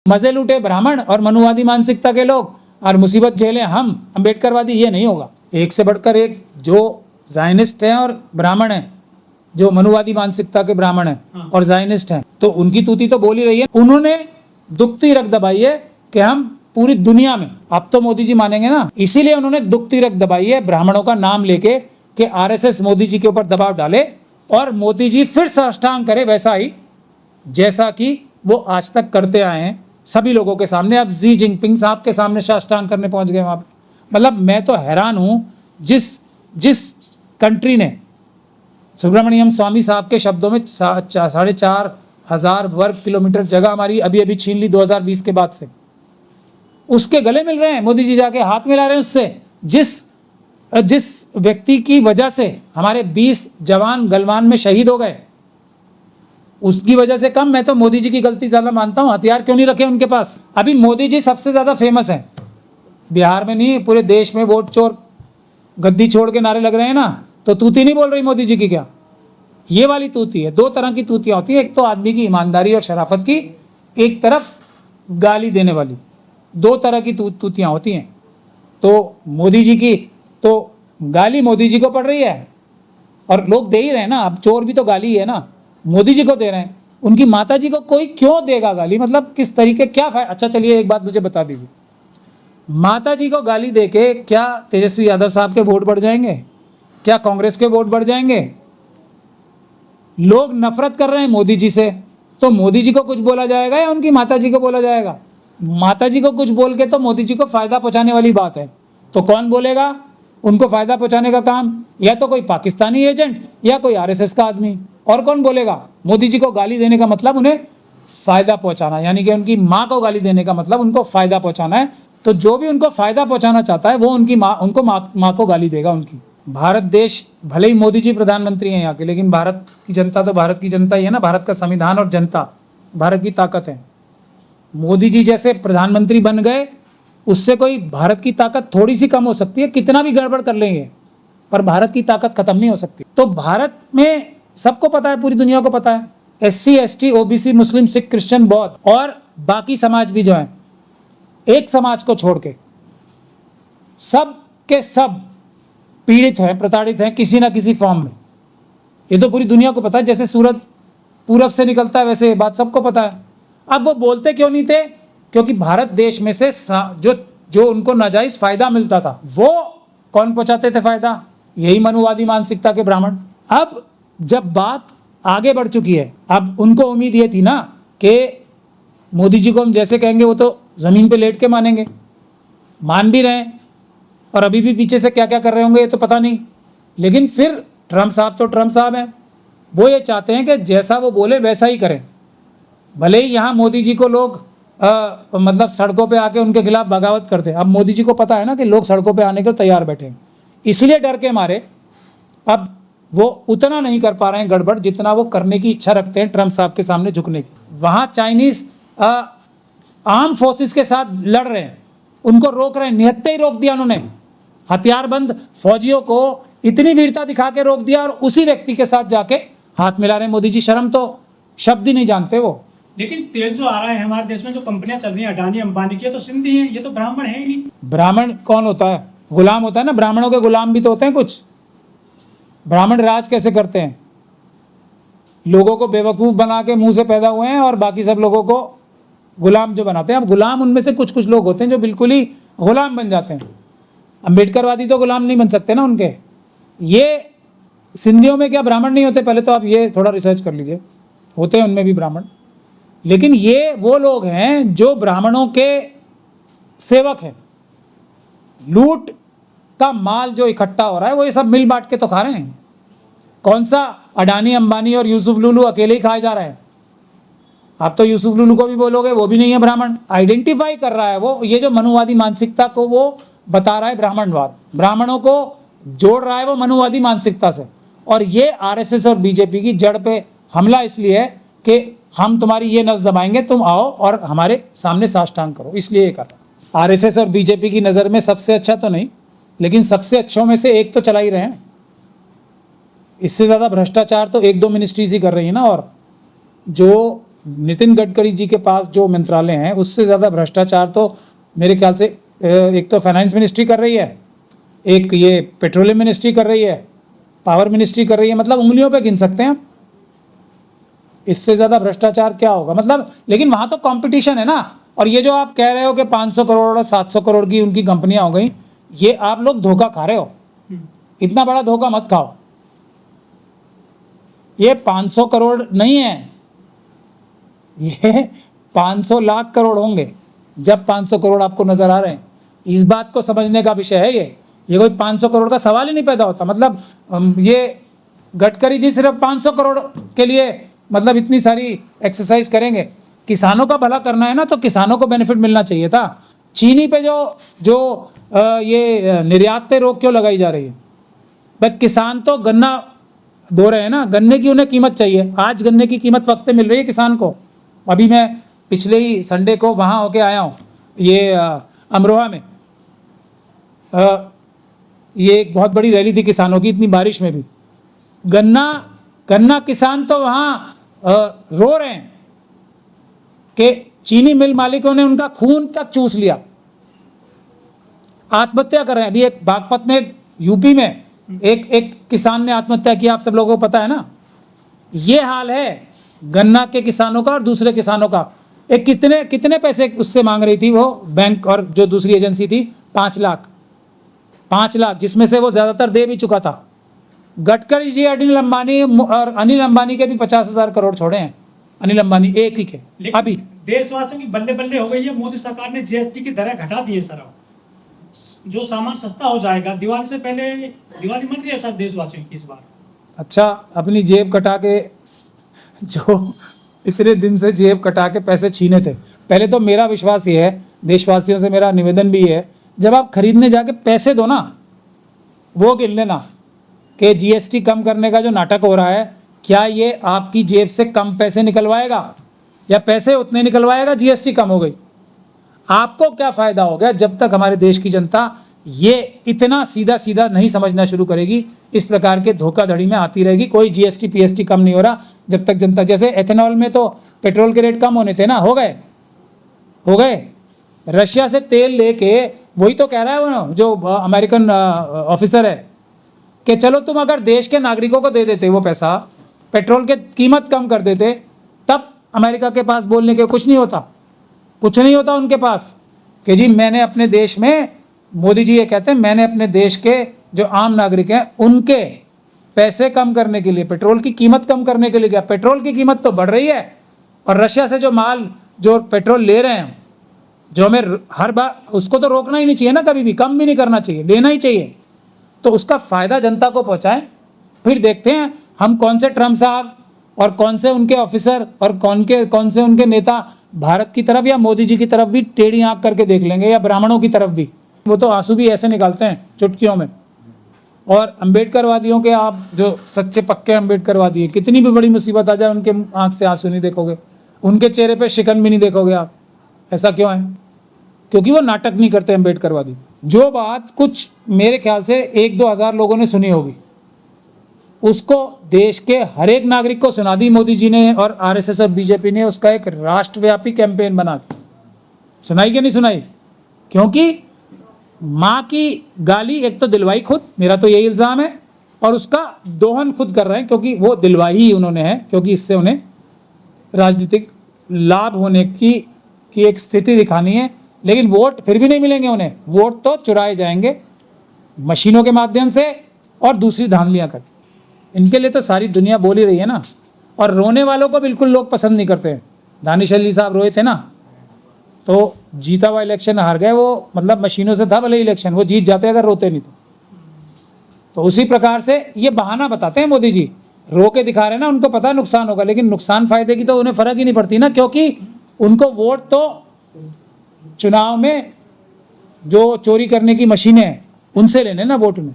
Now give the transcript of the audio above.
मजे लूटे ब्राह्मण और मनुवादी मानसिकता के लोग और मुसीबत झेले हम अम्बेडकरवादी, ये नहीं होगा। एक से बढ़कर एक जो ज़ायनिस्ट हैं और ब्राह्मण हैं, जो मनुवादी मानसिकता के ब्राह्मण हैं और ज़ायनिस्ट हैं, तो उनकी तूती तो बोल ही रही है। उन्होंने दुखती रख दबाई है कि हम पूरी दुनिया में, अब तो मोदी जी मानेंगे ना, इसीलिए उन्होंने दुखती रख दबाई है ब्राह्मणों का नाम लेके कि आरएसएस मोदी जी के ऊपर दबाव डाले और मोदी जी फिर साष्टांग करे वैसा ही जैसा कि वो आज तक करते आए हैं सभी लोगों के सामने। अब जी जिनपिंग साहब के सामने साष्टांग करने पहुंच गए वहाँ पे। मतलब मैं तो हैरान हूँ, जिस कंट्री ने सुब्रमण्यम स्वामी साहब के शब्दों में 4,500 वर्ग किलोमीटर जगह हमारी अभी अभी छीन ली 2020 के बाद से, उसके गले मिल रहे हैं मोदी जी, जाके हाथ मिला रहे हैं उससे। जिस व्यक्ति की वजह से हमारे 20 जवान गलवान में शहीद हो गए, उसकी वजह से कम मैं तो मोदी जी की गलती ज़्यादा मानता हूँ। हथियार क्यों नहीं रखे उनके पास? अभी मोदी जी सबसे ज़्यादा फेमस हैं, बिहार में नहीं पूरे देश में। वोट चोर गद्दी छोड़ के नारे लग रहे हैं ना, तो तूती नहीं बोल रही मोदी जी की क्या? ये वाली तूती है। दो तरह की तूतियाँ होती हैं, एक तो आदमी की ईमानदारी और शराफत की, एक तरफ गाली देने वाली। दो तरह की तूतियाँ होती हैं। तो मोदी जी की तो गाली मोदी जी को पड़ रही है और लोग दे ही रहे हैं ना। अब चोर भी तो गाली है ना, मोदी जी को दे रहे हैं। उनकी माता जी को कोई क्यों देगा गाली? मतलब किस तरीके, क्या फायदा? अच्छा चलिए एक बात मुझे बता दीजिए, माता जी को गाली देके क्या तेजस्वी यादव साहब के वोट बढ़ जाएंगे? क्या कांग्रेस के वोट बढ़ जाएंगे? लोग नफरत कर रहे हैं मोदी जी से, तो मोदी जी को कुछ बोला जाएगा या उनकी माता जी को बोला जाएगा? माता जी को कुछ बोल के तो मोदी जी को फायदा पहुंचाने वाली बात है। तो कौन बोलेगा उनको फायदा पहुंचाने का काम? या तो कोई पाकिस्तानी एजेंट या कोई आरएसएस का आदमी। और कौन बोलेगा? मोदी जी को गाली देने का मतलब उन्हें फायदा पहुंचाना, यानी कि उनकी माँ को गाली देने का मतलब उनको फायदा पहुंचाना है। तो जो भी उनको फायदा पहुंचाना चाहता है वो उनकी माँ, उनको माँ को गाली देगा उनकी। भारत देश, भले ही मोदी जी प्रधानमंत्री हैं यहाँ के, लेकिन भारत की जनता तो भारत की जनता ही है ना। भारत का संविधान और जनता भारत की ताकत है। मोदी जी जैसे प्रधानमंत्री बन गए, उससे कोई भारत की ताकत थोड़ी सी कम हो सकती है, कितना भी गड़बड़ कर लेंगे, पर भारत की ताकत खत्म नहीं हो सकती। तो भारत में सबको पता है, पूरी दुनिया को पता है, SC ST OBC मुस्लिम सिख क्रिश्चियन बौद्ध और बाकी समाज भी जो हैं, एक समाज को छोड़ के सब के सब पीड़ित हैं, प्रताड़ित हैं किसी ना किसी फॉर्म में। ये तो पूरी दुनिया को पता है। जैसे सूरज पूरब से निकलता है वैसे बात सबको पता है। अब वो बोलते क्यों नहीं थे? क्योंकि भारत देश में से जो उनको नाजायज फायदा मिलता था, वो कौन पहुंचाते थे फायदा? यही मनुवादी मानसिकता के ब्राह्मण। अब जब बात आगे बढ़ चुकी है, अब उनको उम्मीद ये थी ना कि मोदी जी को हम जैसे कहेंगे वो तो ज़मीन पे लेट के मानेंगे, मान भी रहे हैं, और अभी भी पीछे से क्या क्या कर रहे होंगे ये तो पता नहीं। लेकिन फिर ट्रम्प साहब तो ट्रम्प साहब हैं, वो ये चाहते हैं कि जैसा वो बोले वैसा ही करें। भले ही यहाँ मोदी जी को लोग मतलब सड़कों पे आके उनके खिलाफ बगावत करते हैं। अब मोदी जी को पता है ना कि लोग सड़कों पे आने को तैयार बैठे हैं, इसलिए डर के मारे अब वो उतना नहीं कर पा रहे हैं गड़बड़ जितना वो करने की इच्छा रखते हैं ट्रम्प साहब के सामने झुकने की। वहाँ चाइनीज़ आर्म फोर्सेस के साथ लड़ रहे हैं, उनको रोक रहे हैं, निहत्ते ही रोक दिया उन्होंने। हथियारबंद फौजियों को इतनी वीरता दिखा के रोक दिया और उसी व्यक्ति के साथ जाके हाथ मिला रहे हैं मोदी जी। शर्म तो शब्द ही नहीं जानते वो। लेकिन तेल जो आ रहा है हमारे देश में, जो कंपनियां चल रही हैं अडानी अंबानी की, ये तो सिंधी हैं, ये तो ब्राह्मण है ही नहीं। ब्राह्मण कौन होता है? गुलाम होता है ना। ब्राह्मणों के गुलाम भी तो होते हैं कुछ। ब्राह्मण राज कैसे करते हैं? लोगों को बेवकूफ़ बना के मुंह से पैदा हुए हैं और बाकी सब लोगों को गुलाम जो बनाते हैं। अब गुलाम उनमें से कुछ कुछ लोग होते हैं जो बिल्कुल ही गुलाम बन जाते हैं। अम्बेडकरवादी तो गुलाम नहीं बन सकते ना उनके। ये सिंधियों में क्या ब्राह्मण नहीं होते? पहले तो आप ये थोड़ा रिसर्च कर लीजिए, होते हैं उनमें भी ब्राह्मण। लेकिन ये वो लोग हैं जो ब्राह्मणों के सेवक हैं। लूट का माल जो इकट्ठा हो रहा है वो ये सब मिल बांट के तो खा रहे हैं। कौन सा अडानी अंबानी और यूसुफ लुलू अकेले ही खाए जा रहे हैं? आप तो यूसुफ लुलू को भी बोलोगे, वो भी नहीं है ब्राह्मण। आइडेंटिफाई कर रहा है वो, ये जो मनुवादी मानसिकता को वो बता रहा है ब्राह्मणवाद, ब्राह्मणों को जोड़ रहा है वो मनुवादी मानसिकता से। और ये आरएसएस और बीजेपी की जड़ पे हमला इसलिए है कि हम तुम्हारी ये नस दबाएंगे, तुम आओ और हमारे सामने साष्टांग करो, इसलिए ये कर रहा है। आरएसएस और बीजेपी की नज़र में सबसे अच्छा तो नहीं, लेकिन सबसे अच्छों में से एक तो चला ही रहे हैं। इससे ज़्यादा भ्रष्टाचार तो 1-2 मिनिस्ट्रीज ही कर रही है ना। और जो नितिन गडकरी जी के पास जो मंत्रालय हैं उससे ज़्यादा भ्रष्टाचार तो मेरे ख्याल से एक तो फाइनेंस मिनिस्ट्री कर रही है, एक ये पेट्रोलियम मिनिस्ट्री कर रही है, पावर मिनिस्ट्री कर रही है, मतलब उंगलियों पे गिन सकते हैं। इससे ज़्यादा भ्रष्टाचार क्या होगा मतलब। लेकिन वहाँ तो कंपटीशन है ना। और ये जो आप कह रहे हो कि 500 करोड़ और 700 करोड़ की उनकी कंपनियां हो गई, ये आप लोग धोखा खा रहे हो। इतना बड़ा धोखा मत खाओ। ये 500 करोड़ नहीं है, ये 500 लाख करोड़ होंगे जब 500 करोड़ आपको नजर आ रहे हैं। इस बात को समझने का विषय है ये कोई 500 करोड़ का सवाल ही नहीं पैदा होता। मतलब ये गडकरी जी सिर्फ 500 करोड़ के लिए मतलब इतनी सारी एक्सरसाइज करेंगे। किसानों का भला करना है ना, तो किसानों को बेनिफिट मिलना चाहिए था। चीनी पे जो ये निर्यात पे रोक क्यों लगाई जा रही है? भाई किसान तो गन्ना बो रहे हैं ना, गन्ने की उन्हें कीमत चाहिए। आज गन्ने की कीमत वक्त पे मिल रही है किसान को। अभी मैं पिछले ही संडे को वहाँ होके आया हूँ, ये अमरोहा में। ये एक बहुत बड़ी रैली थी किसानों की, इतनी बारिश में भी। गन्ना किसान तो वहाँ रो रहे हैं कि चीनी मिल मालिकों ने उनका खून तक चूस लिया, आत्महत्या कर रहे हैं। अभी एक बागपत में, यूपी में एक किसान ने आत्महत्या की, आप सब लोगों को पता है ना। ये हाल है गन्ना के किसानों का और दूसरे किसानों का। एक कितने पैसे उससे मांग रही थी वो बैंक और जो दूसरी एजेंसी थी? 5 लाख, जिसमें से वो ज़्यादातर दे भी चुका था। गडकरी जी अनिल अंबानी के भी 50,000 करोड़ छोड़े हैं। अनिल अंबानी एक ही के। अभी देशवासियों की बल्ले बल्ले हो गई है। मोदी सरकार ने जीएसटी की दरें घटा दी है सर। जो सामान सस्ता हो जाएगा, दिवाली से पहले, दिवाली मन रही है सर देशवासियों की इस बार। अच्छा, अपनी जेब कटा के, जो इतने दिन से जेब कटा के पैसे छीने थे। पहले तो मेरा विश्वास ये है, देशवासियों से मेरा निवेदन भी है, जब आप खरीदने जाके पैसे दो ना, वो गिन लेना कि जीएसटी कम करने का जो नाटक हो रहा है, क्या ये आपकी जेब से कम पैसे निकलवाएगा या पैसे उतने निकलवाएगा जीएसटी कम हो गई? आपको क्या फ़ायदा हो गया? जब तक हमारे देश की जनता ये इतना सीधा सीधा नहीं समझना शुरू करेगी, इस प्रकार के धोखाधड़ी में आती रहेगी। कोई जीएसटी पीएसटी कम नहीं हो रहा जब तक जनता, जैसे एथेनॉल में तो पेट्रोल के रेट कम होने थे ना, हो गए। रशिया से तेल लेके, वही तो कह रहा है वो जो अमेरिकन ऑफिसर है कि चलो तुम अगर देश के नागरिकों को दे देते वो पैसा, पेट्रोल के कीमत कम कर देते, तब अमेरिका के पास बोलने के कुछ नहीं होता उनके पास कि जी मैंने अपने देश में, मोदी जी ये कहते हैं, मैंने अपने देश के जो आम नागरिक हैं उनके पैसे कम करने के लिए, पेट्रोल की कीमत कम करने के लिए किया। पेट्रोल की कीमत तो बढ़ रही है और रशिया से जो माल, जो पेट्रोल ले रहे हैं, जो हमें हर बार, उसको तो रोकना ही नहीं चाहिए ना, कभी भी कम भी नहीं करना चाहिए, लेना ही चाहिए। तो उसका फ़ायदा जनता को पहुँचाएं, फिर देखते हैं हम कौन से ट्रम्प साहब और कौन से उनके ऑफिसर और कौन से उनके नेता भारत की तरफ या मोदी जी की तरफ भी टेढ़ी आंख करके देख लेंगे, या ब्राह्मणों की तरफ भी। वो तो आंसू भी ऐसे निकालते हैं चुटकियों में। और अम्बेडकरवादियों के, आप जो सच्चे पक्के अम्बेडकरवादी हैं, कितनी भी बड़ी मुसीबत आ जाए उनके आंख से आंसू नहीं देखोगे, उनके चेहरे पे शिकन भी नहीं देखोगे आप। ऐसा क्यों है? क्योंकि वो नाटक नहीं करते अम्बेडकरवादी। जो बात कुछ मेरे ख्याल से 1-2 हज़ार लोगों ने सुनी होगी, उसको देश के हर एक नागरिक को सुना दी मोदी जी ने, और आरएसएस और बीजेपी ने उसका एक राष्ट्रव्यापी कैंपेन बना दिया। सुनाई कि नहीं सुनाई? क्योंकि माँ की गाली एक तो दिलवाई खुद, मेरा तो यही इल्ज़ाम है, और उसका दोहन खुद कर रहे हैं, क्योंकि वो दिलवाई ही उन्होंने है, क्योंकि इससे उन्हें राजनीतिक लाभ होने की एक स्थिति दिखानी है। लेकिन वोट फिर भी नहीं मिलेंगे उन्हें, वोट तो चुराए जाएंगे मशीनों के माध्यम से और दूसरी धांधलियाँ करके। इनके लिए तो सारी दुनिया बोल ही रही है ना। और रोने वालों को बिल्कुल लोग पसंद नहीं करते। दानिश अली साहब रोए थे ना, तो जीता हुआ इलेक्शन हार गए वो, मतलब मशीनों से था भले इलेक्शन, वो जीत जाते अगर रोते नहीं तो उसी प्रकार से ये बहाना बताते हैं मोदी जी, रो के दिखा रहे हैं ना, उनको पता है नुकसान होगा, लेकिन नुकसान फायदे की तो उन्हें फ़र्क ही नहीं पड़ती ना, क्योंकि उनको वोट तो चुनाव में जो चोरी करने की मशीनें हैं उनसे लेने ना वोट में।